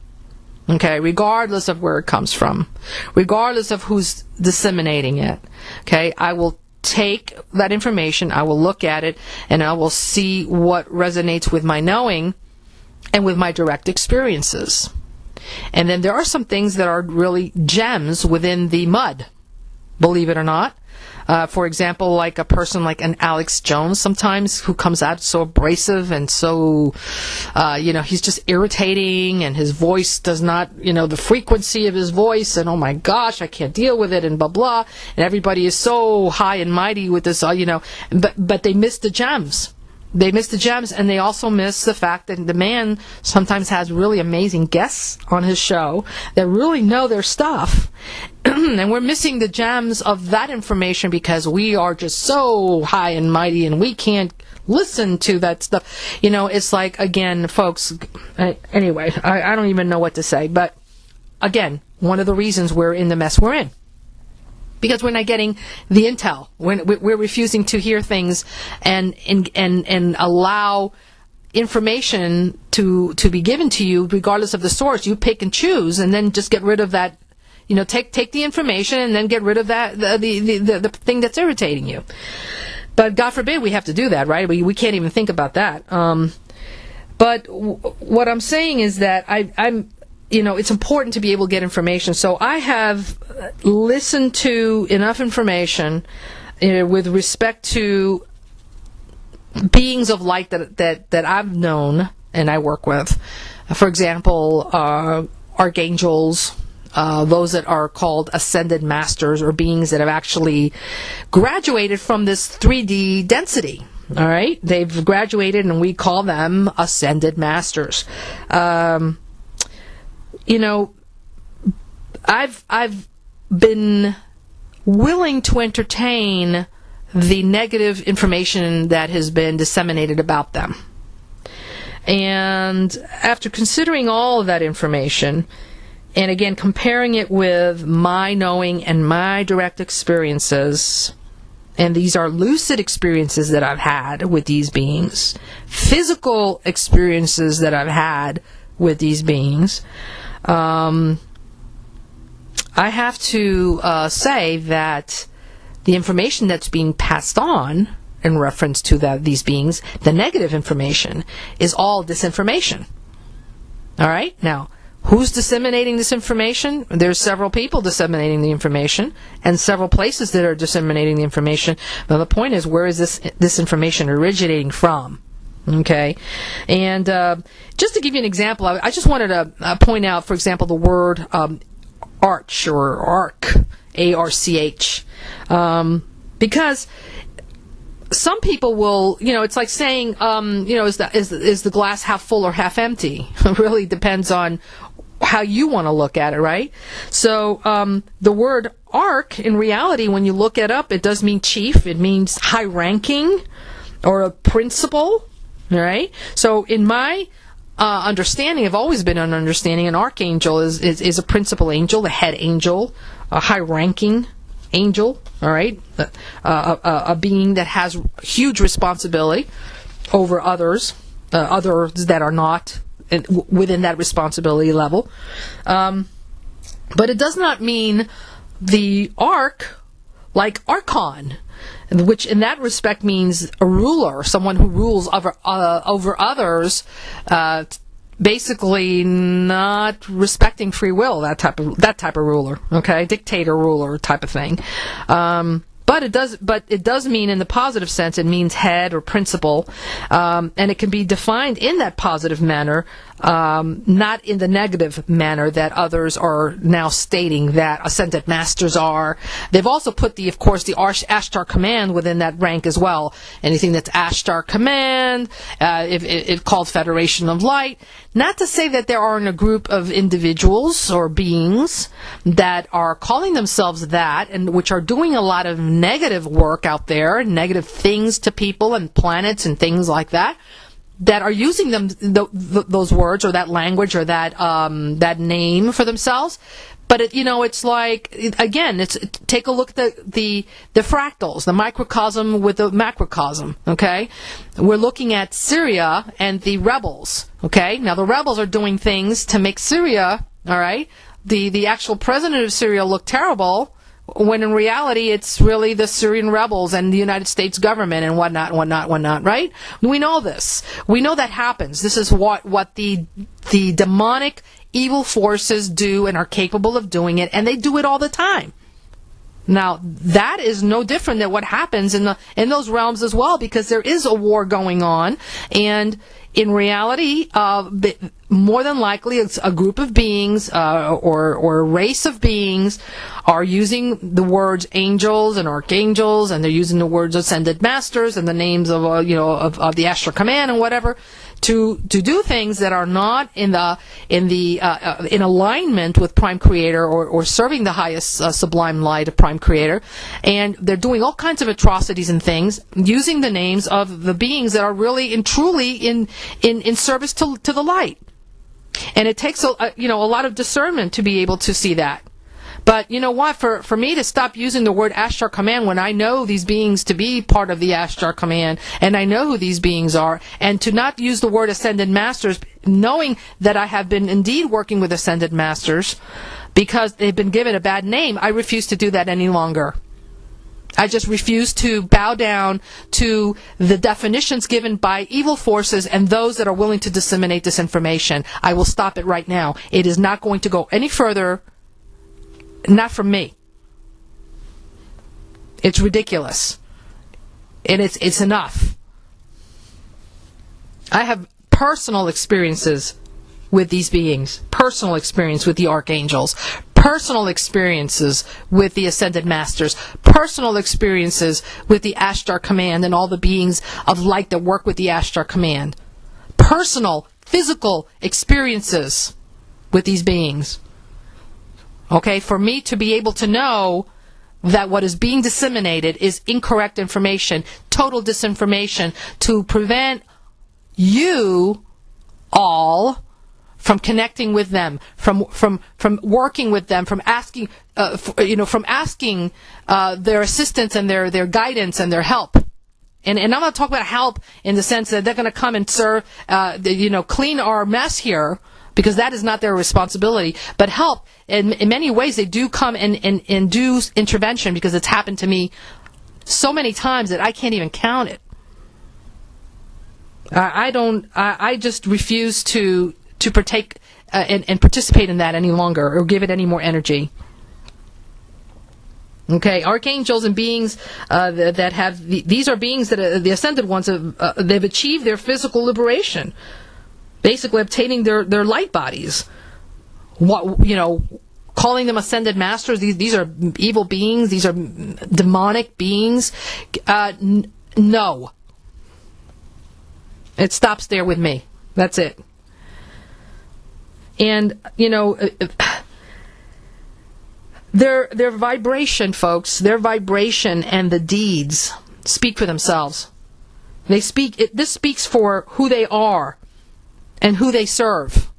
okay, regardless of where it comes from, regardless of who's disseminating it, okay. I will take that information, I will look at it, and I will see what resonates with my knowing and with my direct experiences. And then there are some things that are really gems within the mud, believe it or not. For example, like a person like an Alex Jones sometimes, who comes out so abrasive and so, he's just irritating, and his voice does not, the frequency of his voice, and oh my gosh, I can't deal with it, and blah, blah. And everybody is so high and mighty with this, but they miss the gems. They miss the gems, and they also miss the fact that the man sometimes has really amazing guests on his show that really know their stuff. And we're missing the gems of that information because we are just so high and mighty and we can't listen to that stuff. It's like, again, folks, anyway, I don't even know what to say. But, again, one of the reasons we're in the mess we're in. Because we're not getting the intel. We're refusing to hear things and allow information to be given to you regardless of the source. You pick and choose, and then just get rid of that. Take the information and then get rid of that the thing that's irritating you. But God forbid we have to do that, right? We can't even think about that. But what I'm saying is that I'm it's important to be able to get information. So I have listened to enough information with respect to beings of light that I've known and I work with. For example, Archangels, those that are called ascended masters, or beings that have actually graduated from this 3D density. All right? They've graduated, and we call them ascended masters. I've been willing to entertain the negative information that has been disseminated about them. And after considering all of that information, and again comparing it with my knowing and my direct experiences, and these are lucid experiences that I've had with these beings, physical experiences that I've had with these beings, I have to say that the information that's being passed on in reference to these beings, the negative information, is all disinformation. All right? Now, who's disseminating this information? There's several people disseminating the information, and several places that are disseminating the information. Now, the point is, where is this information originating from? Okay, and just to give you an example, I just wanted to point out, for example, the word arch or arc, A-R-C-H, because some people will, it's like saying, is the glass half full or half empty? It really depends on how you want to look at it, right? So the word arc, in reality, when you look it up, it does mean chief. It means high ranking or a principal, right? So in my understanding, I've always been an understanding, an archangel is a principal angel, the head angel, a high ranking angel, all right? A being that has huge responsibility over others that are not within that responsibility level. But it does not mean the arch, like archon, which in that respect means a ruler, someone who rules over others, basically not respecting free will, that type of ruler, okay, dictator ruler type of thing. But it does mean, in the positive sense, it means head or principal, and it can be defined in that positive manner, not in the negative manner that others are now stating that ascended masters are. They've also put the Ashtar Command within that rank as well. Anything that's Ashtar Command, if called Federation of Light. Not to say that there aren't a group of individuals or beings that are calling themselves that, and which are doing a lot of negative work out there, negative things to people and planets and things like that are using those words or that language or that name for themselves. But it's like, again, take a look at the fractals, the microcosm with the macrocosm. Okay, we're looking at Syria and the rebels. Okay, now the rebels are doing things to make Syria, all right, the actual president of Syria look terrible, when in reality it's really the Syrian rebels and the United States government and whatnot, right? We know this. We know that happens. This is what the demonic evil forces do and are capable of doing it, and they do it all the time. Now, that is no different than what happens in those realms as well, because there is a war going on, and in reality, more than likely, it's a group of beings or a race of beings are using the words angels and archangels, and they're using the words ascended masters and the names of the Ashtar Command and whatever to do things that are not in alignment with Prime Creator or serving the highest sublime light of Prime Creator, and they're doing all kinds of atrocities and things using the names of the beings that are really and truly in service to the light. And it takes a lot of discernment to be able to see that. But you know what? For me to stop using the word Ashtar Command when I know these beings to be part of the Ashtar Command, and I know who these beings are, and to not use the word Ascended Masters, knowing that I have been indeed working with Ascended Masters, because they've been given a bad name, I refuse to do that any longer. I just refuse to bow down to the definitions given by evil forces and those that are willing to disseminate this information. I will stop it right now. It is not going to go any further. Not from me. It's ridiculous. And it's enough. I have personal experiences with these beings. Personal experience with the Archangels. Personal experiences with the Ascended Masters. Personal experiences with the Ashtar Command and all the beings of light that work with the Ashtar Command. Personal, physical experiences with these beings. Okay, for me to be able to know that what is being disseminated is incorrect information, total disinformation, to prevent you all from connecting with them, from working with them, from asking, from asking their assistance and their guidance and their help. And I'm not talking about help in the sense that they're going to come and serve, clean our mess here, because that is not their responsibility. But help, in many ways, they do come and do intervention, because it's happened to me so many times that I can't even count it. I just refuse to partake and participate in that any longer, or give it any more energy. Okay, archangels and beings that have these are beings that the ascended ones they've achieved their physical liberation, basically obtaining their light bodies. Calling them ascended masters. These are evil beings. These are demonic beings. No, it stops there with me. That's it. And Their vibration, folks, their vibration and the deeds speak for themselves. This speaks for who they are and who they serve.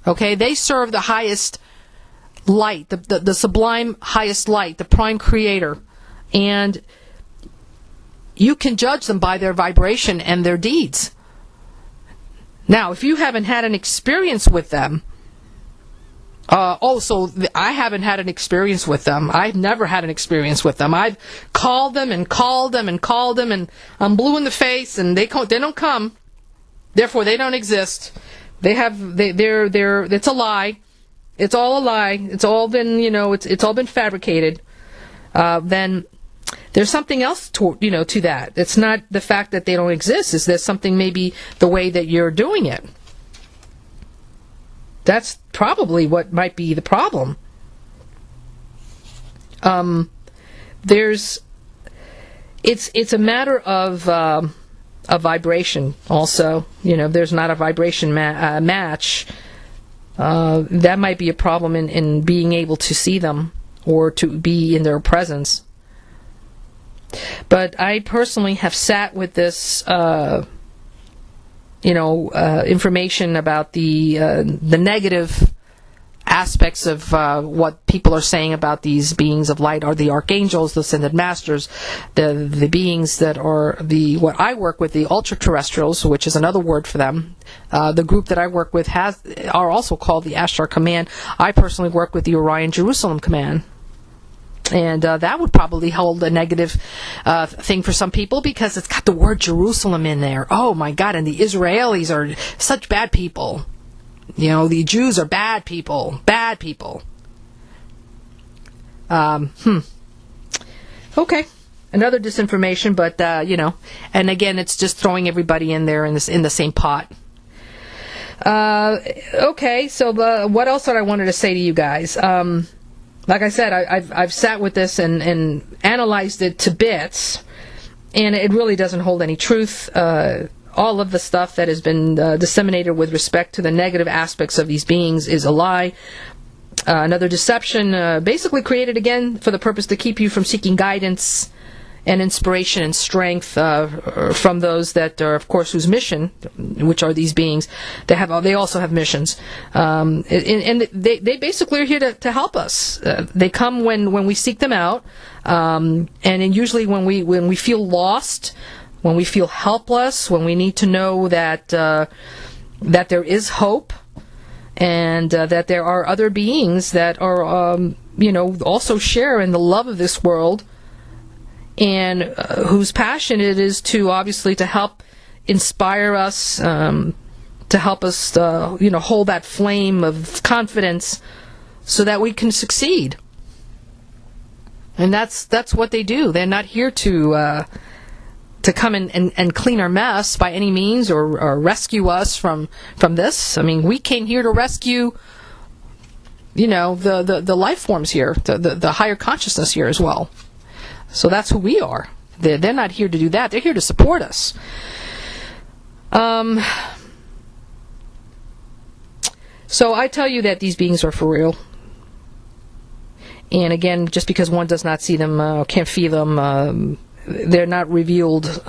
Okay, they serve the highest light, the sublime highest light, the prime creator. And you can judge them by their vibration and their deeds. Now, if you haven't had an experience with them, I haven't had an experience with them. I've never had an experience with them. I've called them and called them and called them, and I'm blue in the face, and they don't come. Therefore, they don't exist. It's a lie. It's all a lie. It's all been, it's all been fabricated. Then there's something else to that. It's not the fact that they don't exist. It's there's something, maybe the way that you're doing it. That's probably what might be the problem. It's a matter of a vibration also. There's not a vibration match. That might be a problem in being able to see them or to be in their presence. But I personally have sat with this information about the negative aspects of what people are saying about these beings of light, or the archangels, the ascended masters, the beings that are what I work with, the ultra-terrestrials, which is another word for them. The group that I work with are also called the Ashtar Command. I personally work with the Orion Jerusalem Command. And that would probably hold a negative thing for some people, because it's got the word Jerusalem in there. Oh my God, and the Israelis are such bad people. The Jews are bad people. Bad people. Okay. Another disinformation, but, and again, it's just throwing everybody in there in the same pot. Okay, so what else that I wanted to say to you guys? Like I said, I've sat with this and analyzed it to bits, and it really doesn't hold any truth. All of the stuff that has been disseminated with respect to the negative aspects of these beings is a lie. Another deception, basically created again for the purpose to keep you from seeking guidance and inspiration and strength from those that are, of course, whose mission, which are these beings, they also have missions, and they basically are here to help us. They come when we seek them out, and usually when we feel lost, when we feel helpless, when we need to know that there is hope, and that there are other beings that are also share in the love of this world, and whose passion it is to obviously to help inspire us, to help us hold that flame of confidence so that we can succeed. And that's what they do. They're not here to come and clean our mess by any means, or rescue us from this. I mean, we came here to rescue the life forms here, the higher consciousness here as well. So that's who we are. They're not here to do that. They're here to support us. So I tell you that these beings are for real. And again, just because one does not see them, can't feel them, they're not revealed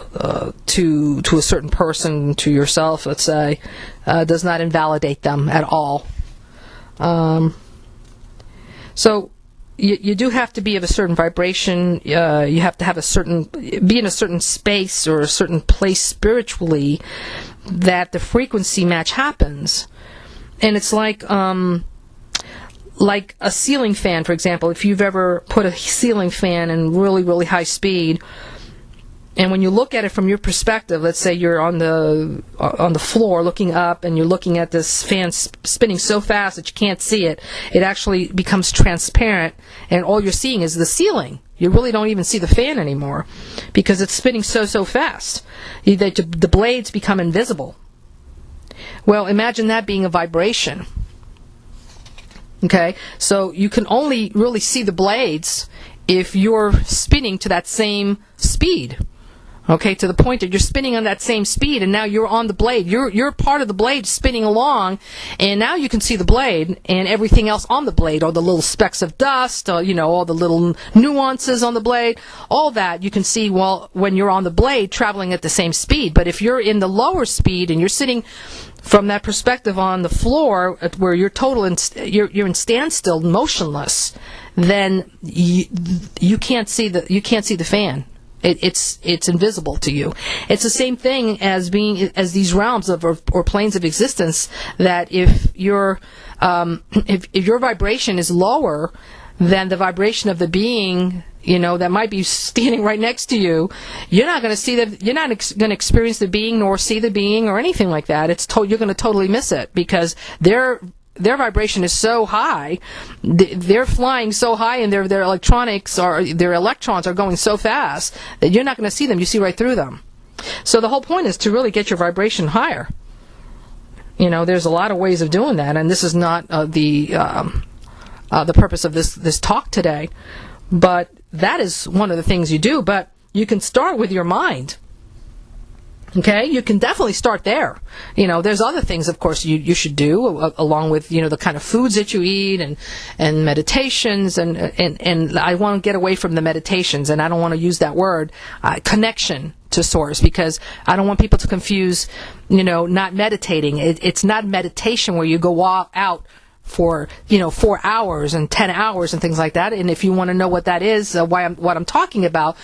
to a certain person, to yourself, let's say, does not invalidate them at all. So you do have to be of a certain vibration. You have to have be in a certain space or a certain place spiritually that the frequency match happens. And it's like a ceiling fan, for example. If you've ever put a ceiling fan in really, really high speed, And when you look at it from your perspective, let's say you're on the floor looking up, and you're looking at this fan spinning so fast that you can't see it. It actually becomes transparent, and all you're seeing is the ceiling. You really don't even see the fan anymore because it's spinning so fast. The blades become invisible. Well, imagine that being a vibration. Okay, so you can only really see the blades if you're spinning to that same speed. Okay, to the point that you're spinning on that same speed, and now you're on the blade. You're part of the blade spinning along, and now you can see the blade and everything else on the blade, all the little specks of dust, or, all the little nuances on the blade, all that you can see when you're on the blade traveling at the same speed. But if you're in the lower speed and you're sitting from that perspective on the floor where you're you're in standstill, motionless, then you can't see the fan. It's invisible to you. It's the same thing as these realms or planes of existence. That if your vibration is lower than the vibration of the being, that might be standing right next to you, you're not going to see you're not going to experience the being nor see the being or anything like that. You're going to totally miss it because their vibration is so high, they're flying so high, and their their electrons are going so fast that you're not going to see them. You see right through them. So the whole point is to really get your vibration higher. There's a lot of ways of doing that, and this is not the purpose of this talk today. But that is one of the things you do. But you can start with your mind. Okay, you can definitely start there. There's other things, of course, you should do along with the kind of foods that you eat and meditations and I want to get away from the meditations, and I don't want to use that word connection to source, because I don't want people to confuse not meditating. It's not meditation where you go out for 4 hours and 10 hours and things like that. And if you want to know what that is, what I'm talking about,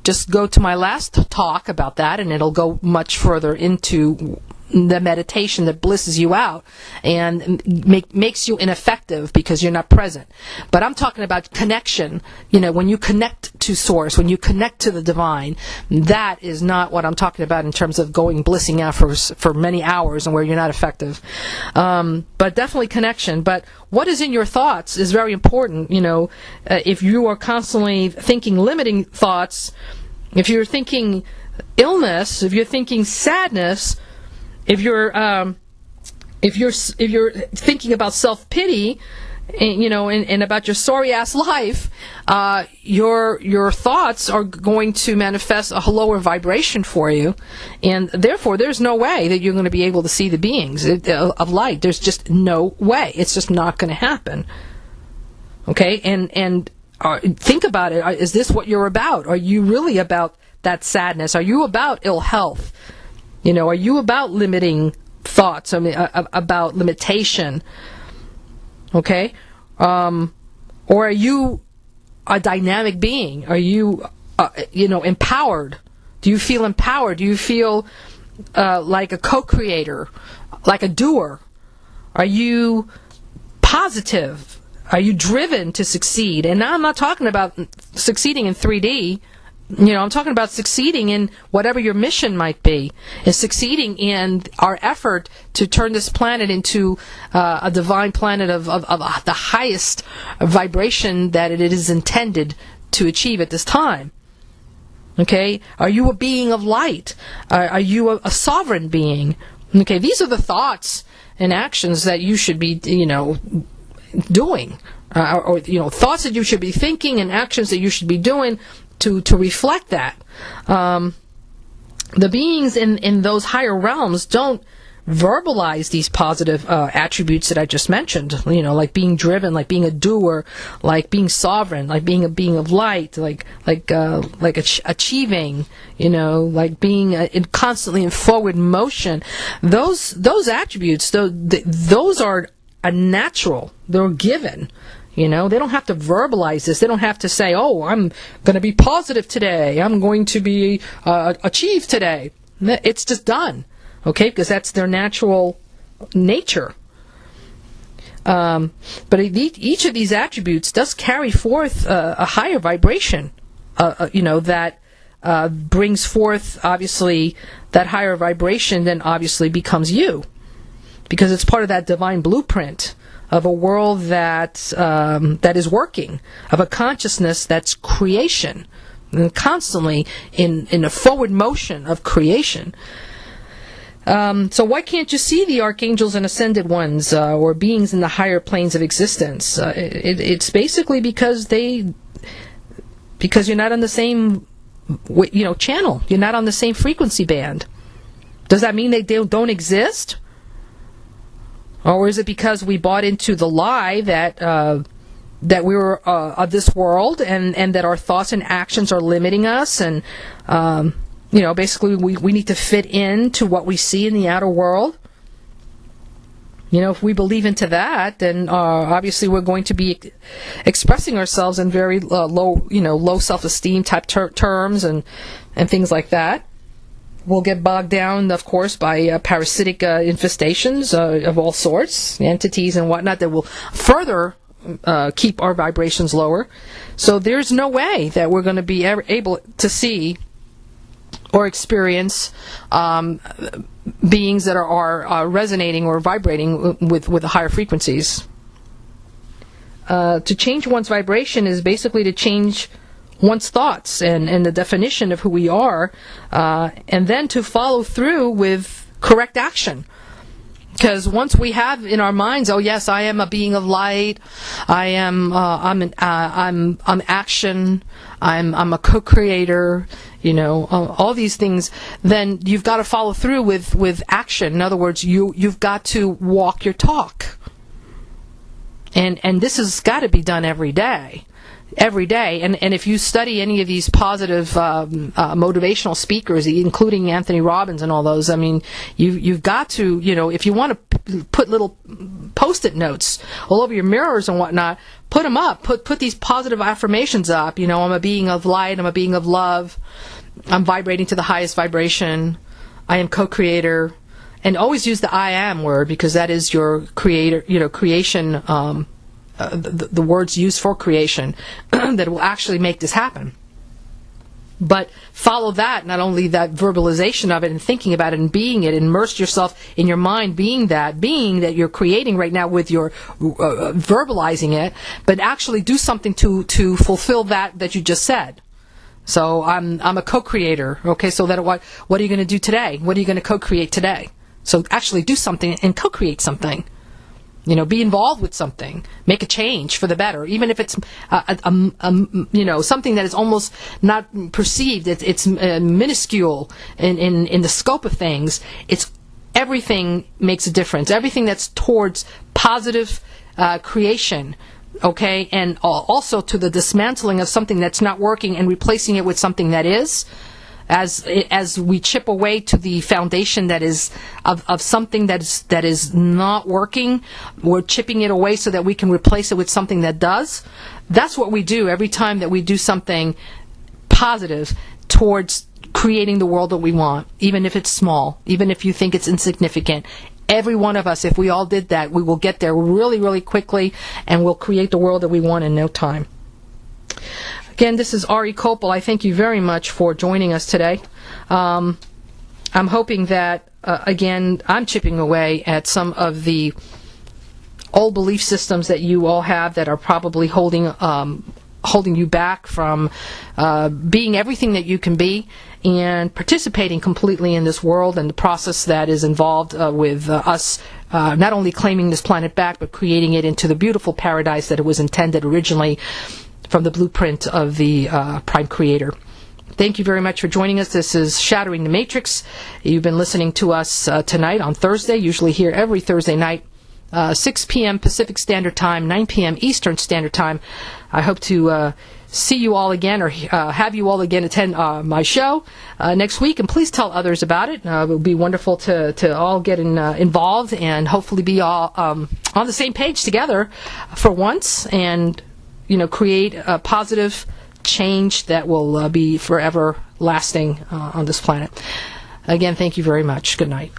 just go to my last talk about that, and it'll go much further into the meditation that blisses you out and makes you ineffective because you're not present. But I'm talking about connection. When you connect to source, when you connect to the divine, that is not what I'm talking about in terms of blissing out for many hours and where you're not effective. But definitely connection. But what is in your thoughts is very important. If you are constantly thinking limiting thoughts, if you're thinking illness, if you're thinking sadness, if you're thinking about self-pity, and about your sorry ass life, your thoughts are going to manifest a lower vibration for you, and therefore there's no way that you're going to be able to see the beings of light. There's just no way. It's just not going to happen. Okay, and think about it. Is this what you're about? Are you really about that sadness? Are you about ill health? Are you about limiting thoughts? About limitation? Okay? Or are you a dynamic being? Are you, empowered? Do you feel empowered? Do you feel like a co-creator, like a doer? Are you positive? Are you driven to succeed? And now I'm not talking about succeeding in 3D. I'm talking about succeeding in whatever your mission might be, and succeeding in our effort to turn this planet into a divine planet of the highest vibration that it is intended to achieve at this time. Okay? Are you a being of light? Are you a sovereign being? Okay, these are the thoughts and actions that you should be, doing. Or thoughts that you should be thinking and actions that you should be doing to reflect that. The beings in those higher realms don't verbalize these positive attributes that I just mentioned, like being driven, like being a doer, like being sovereign, like being a being of light, like achieving, like being constantly in forward motion. Those attributes, those are a natural. They're given. They don't have to verbalize this. They don't have to say, "Oh, I'm going to be positive today. I'm going to be achieve today." It's just done, okay? Because that's their natural nature. But each of these attributes does carry forth a higher vibration, that brings forth, obviously, that higher vibration, then obviously becomes you. Because it's part of that divine blueprint of a world that is working, of a consciousness that's creation, and constantly in a forward motion of creation. So why can't you see the archangels and ascended ones, or beings in the higher planes of existence? It's basically because you're not on the same channel. You're not on the same frequency band. Does that mean they don't exist? Or is it because we bought into the lie that we were of this world, and that our thoughts and actions are limiting us, and basically we need to fit into what we see in the outer world? If we believe into that, then obviously we're going to be expressing ourselves in very low self-esteem type terms and things like that. We'll get bogged down, of course, by parasitic infestations of all sorts, entities and whatnot that will further keep our vibrations lower. So there's no way that we're going to be able to see or experience beings that are resonating or vibrating with the higher frequencies. To change one's vibration is basically to change one's thoughts and the definition of who we are, and then to follow through with correct action. Because once we have in our minds, oh yes, I am a being of light, I'm action, I'm a co-creator, all these things, then you've got to follow through with action. In other words, you've got to walk your talk. And this has got to be done every day. And if you study any of these positive motivational speakers, including Anthony Robbins and all those, I mean, you've got to, if you want to put little post-it notes all over your mirrors and whatnot, put them up. Put these positive affirmations up. I'm a being of light. I'm a being of love. I'm vibrating to the highest vibration. I am co-creator. And always use the I am word, because that is your creator, creation. The words used for creation that will actually make this happen. But follow that, not only that verbalization of it and thinking about it and being it, immerse yourself in your mind being that you're creating right now with your verbalizing it, but actually do something to fulfill that you just said. So I'm a co-creator. Okay, so that what are you going to do today? What are you going to co-create today? So actually do something and co-create something. Be involved with something, make a change for the better, even if it's something that is almost not perceived. It's minuscule in the scope of things. It's everything makes a difference. Everything that's towards positive creation, okay, and also to the dismantling of something that's not working and replacing it with something that is. As we chip away to the foundation that is of something that is not working, we're chipping it away so that we can replace it with something that does. That's what we do every time that we do something positive towards creating the world that we want, even if it's small, even if you think it's insignificant. Every one of us, if we all did that, we will get there really, really quickly, and we'll create the world that we want in no time. Again, this is Ari Kopel. I thank you very much for joining us today. I'm hoping that, again, I'm chipping away at some of the old belief systems that you all have that are probably holding you back from being everything that you can be and participating completely in this world and the process that is involved with us not only claiming this planet back, but creating it into the beautiful paradise that it was intended originally from the blueprint of the Prime Creator. Thank you very much for joining us. This is Shattering the Matrix. You've been listening to us tonight on Thursday, usually here every Thursday night, 6 p.m. Pacific Standard Time, 9 p.m. Eastern Standard Time. I hope to see you all again, or have you all again attend my show next week, and please tell others about it. It would be wonderful to all get involved and hopefully be all on the same page together for once, and create a positive change that will be forever lasting on this planet. Again, thank you very much. Good night.